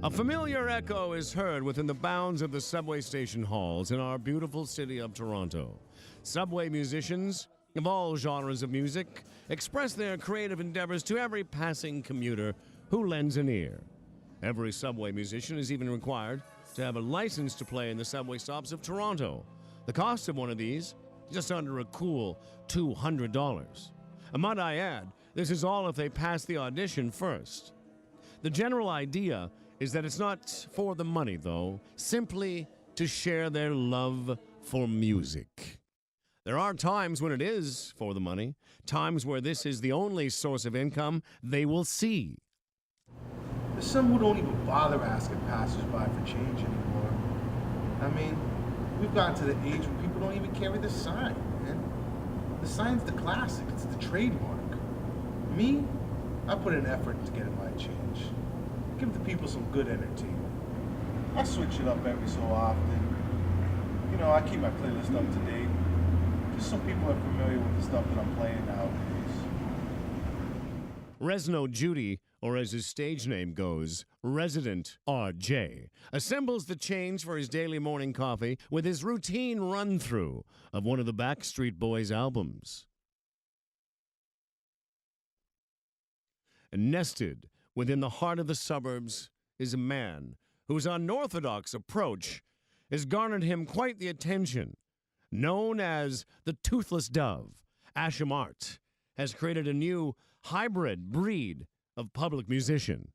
A familiar echo is heard within the bounds of the subway station halls in our beautiful city of Toronto. Subway musicians of all genres of music express their creative endeavors to every passing commuter who lends an ear. Every subway musician is even required to have a license to play in the subway stops of Toronto. The cost of one of these, just under a cool $200. And might I add, this is all if they pass the audition first. The general idea is that it's not for the money, though, simply to share their love for music. There are times when it is for the money, times where this is the only source of income they will see. There's some who don't even bother asking passersby for change anymore. I mean, we've gotten to the age when people don't even carry the sign, man. The sign's the classic, it's the trademark. Me, I put an effort into getting my change. Give the people some good entertainment. I switch it up every so often. You know, I keep my playlist up to date. Just so people are familiar with the stuff that I'm playing nowadays. Resno Judy, or as his stage name goes, Resident RJ, assembles the change for his daily morning coffee with his routine run-through of one of the Backstreet Boys albums. Nested within the heart of the suburbs is a man whose unorthodox approach has garnered him quite the attention. Known as the Toothless Dove, Asham Art has created a new hybrid breed of public musician.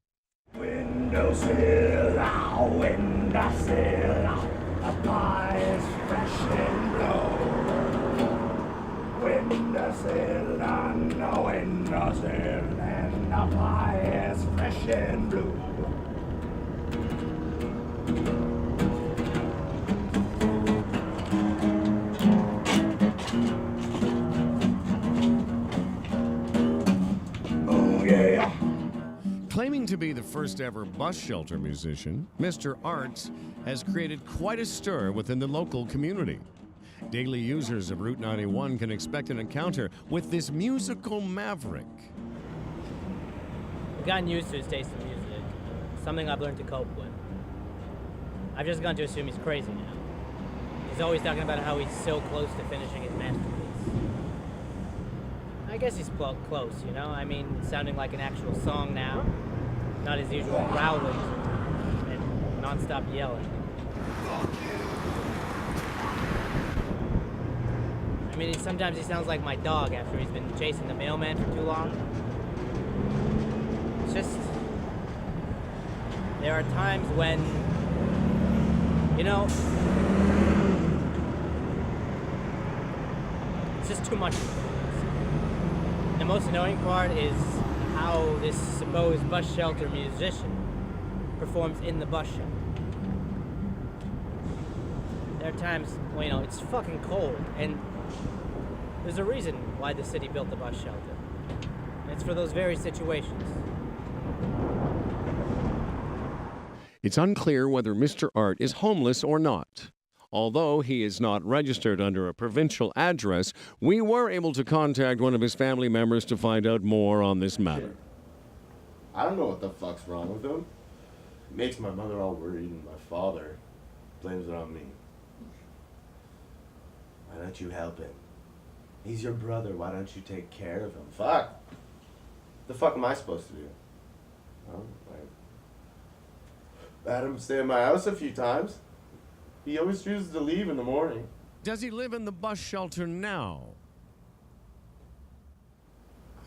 Windowsill, ah, windowsill, ah, the pie is fresh and low. Windowsill on the windowsill, and the pie is fresh and blue. Claiming to be the first ever bus shelter musician, Mr. Art has created quite a stir within the local community. Daily users of Route 91 can expect an encounter with this musical maverick. I've gotten used to his taste in music, something I've learned to cope with. I've just gone to assume he's crazy now. He's always talking about how he's so close to finishing his masterpiece. I guess he's close, you know? I mean, sounding like an actual song now. Not his usual growling and non-stop yelling. I mean, sometimes he sounds like my dog after he's been chasing the mailman for too long. It's just... There are times when... You know... It's just too much. The most annoying part is how this supposed bus shelter musician performs in the bus shelter. There are times, well, you know, it's fucking cold, and there's a reason why the city built the bus shelter. It's for those very situations. It's unclear whether Mr. Art is homeless or not. Although he is not registered under a provincial address, we were able to contact one of his family members to find out more on this matter. I don't know what the fuck's wrong with him. It makes my mother all worried and my father blames it on me. Why don't you help him? He's your brother, why don't you take care of him? Fuck! The fuck am I supposed to do? I had him stay at my house a few times. He always chooses to leave in the morning. Does he live in the bus shelter now?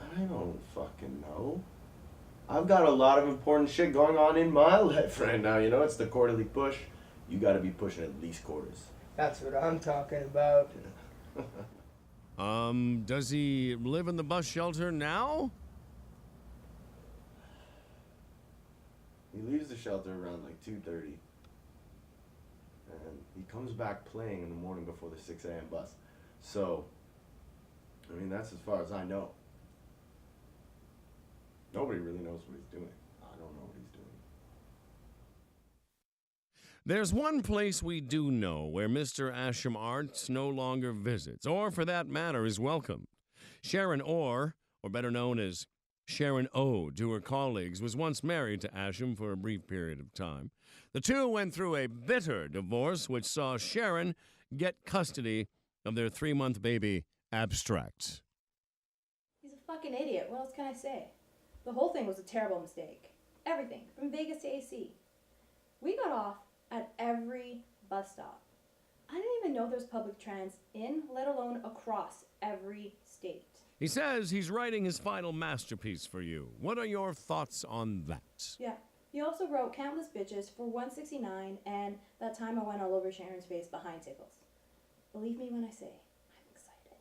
I don't fucking know. I've got a lot of important shit going on in my life right now. You know, it's the quarterly push. You gotta be pushing at least quarters. That's what I'm talking about. Does he live in the bus shelter now? He leaves the shelter around like 2:30. And he comes back playing in the morning before the 6 a.m. bus. So, I mean, that's as far as I know. Nobody really knows what he's doing. I don't know what he's doing. There's one place we do know where Mr. Asham Art no longer visits, or for that matter is welcome. Sharon Orr, or better known as Sharon owed to her colleagues, was once married to Asham for a brief period of time. The two went through a bitter divorce, which saw Sharon get custody of their 3-month baby, Abstract. He's a fucking idiot. What else can I say? The whole thing was a terrible mistake. Everything, from Vegas to AC. We got off at every bus stop. I didn't even know there's public trans in, let alone across every state. He says he's writing his final masterpiece for you. What are your thoughts on that? Yeah. He also wrote Countless Bitches for 169 and That Time I Went All Over Sharon's Face behind Tickles. Believe me when I say, I'm excited.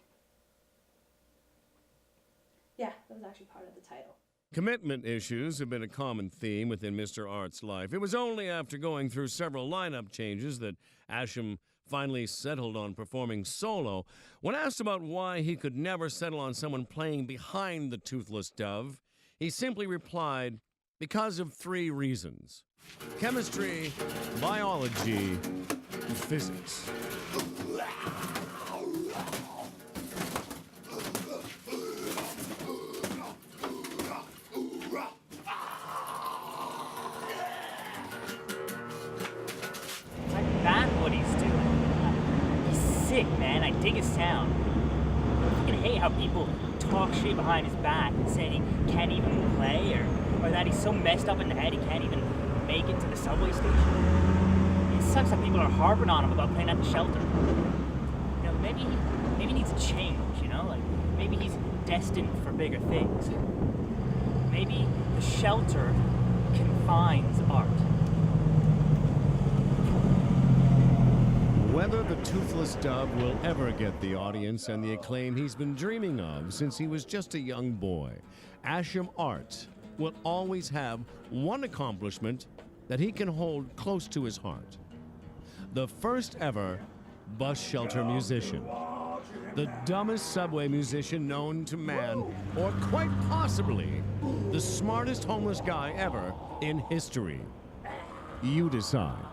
Yeah, that was actually part of the title. Commitment issues have been a common theme within Mr. Art's life. It was only after going through several lineup changes that Asham finally settled on performing solo. When asked about why he could never settle on someone playing behind the Toothless Dove, he simply replied, because of 3 reasons: chemistry, biology, and physics. Like that, what he's doing. He's sick, man. I dig his sound. I fucking hate how people talk shit behind his back and say he can't even play, or that he's so messed up in the head he can't even make it to the subway station. It sucks that people are harping on him about playing at the shelter. You know, maybe he needs a change, you know? Like, maybe he's destined for bigger things. Maybe the shelter confines art. Whether the Toothless Dove will ever get the audience and the acclaim he's been dreaming of since he was just a young boy, Asham Art will always have one accomplishment that he can hold close to his heart: the first ever bus shelter musician. The dumbest subway musician known to man, or quite possibly the smartest homeless guy ever in history. You decide.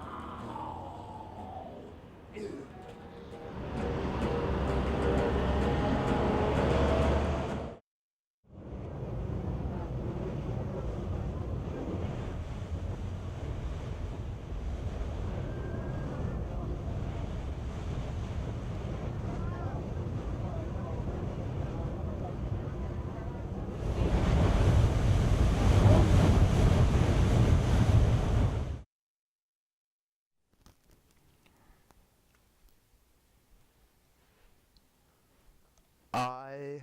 I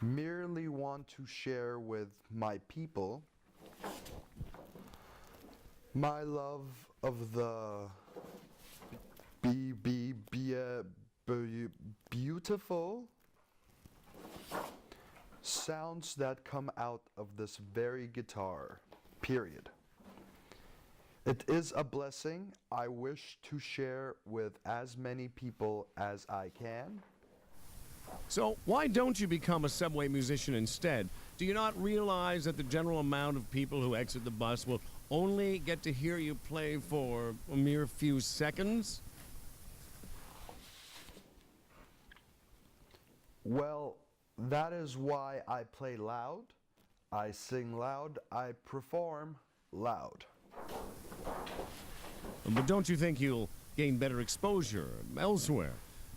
merely want to share with my people my love of the beautiful sounds that come out of this very guitar, period. It is a blessing I wish to share with as many people as I can. So why don't you become a subway musician instead? Do you not realize that the general amount of people who exit the bus will only get to hear you play for a mere few seconds? Well, that is why I play loud, I sing loud, I perform loud. But don't you think you'll gain better exposure elsewhere?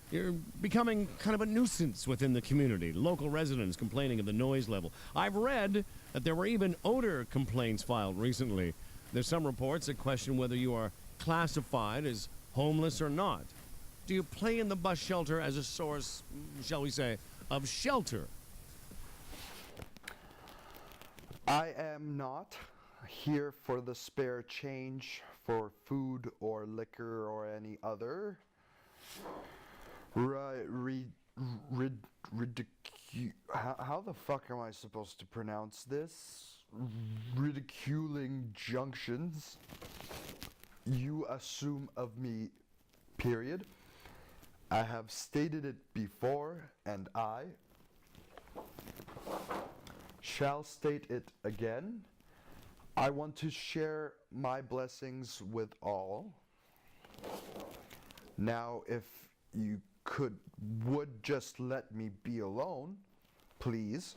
You're becoming kind of a nuisance within the community. Local residents complaining of the noise level. I've read that there were even odor complaints filed recently. There's some reports that question whether you are classified as homeless or not. Do you play in the bus shelter as a source, shall we say, of shelter? I am not here for the spare change for food or liquor or any other how the fuck am I supposed to pronounce this? Ridiculing junctions you assume of me, period. I have stated it before, and I shall state it again. I want to share my blessings with all. Now, if you would just let me be alone, please.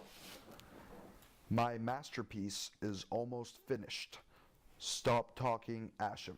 My masterpiece is almost finished. Stop talking, Asham.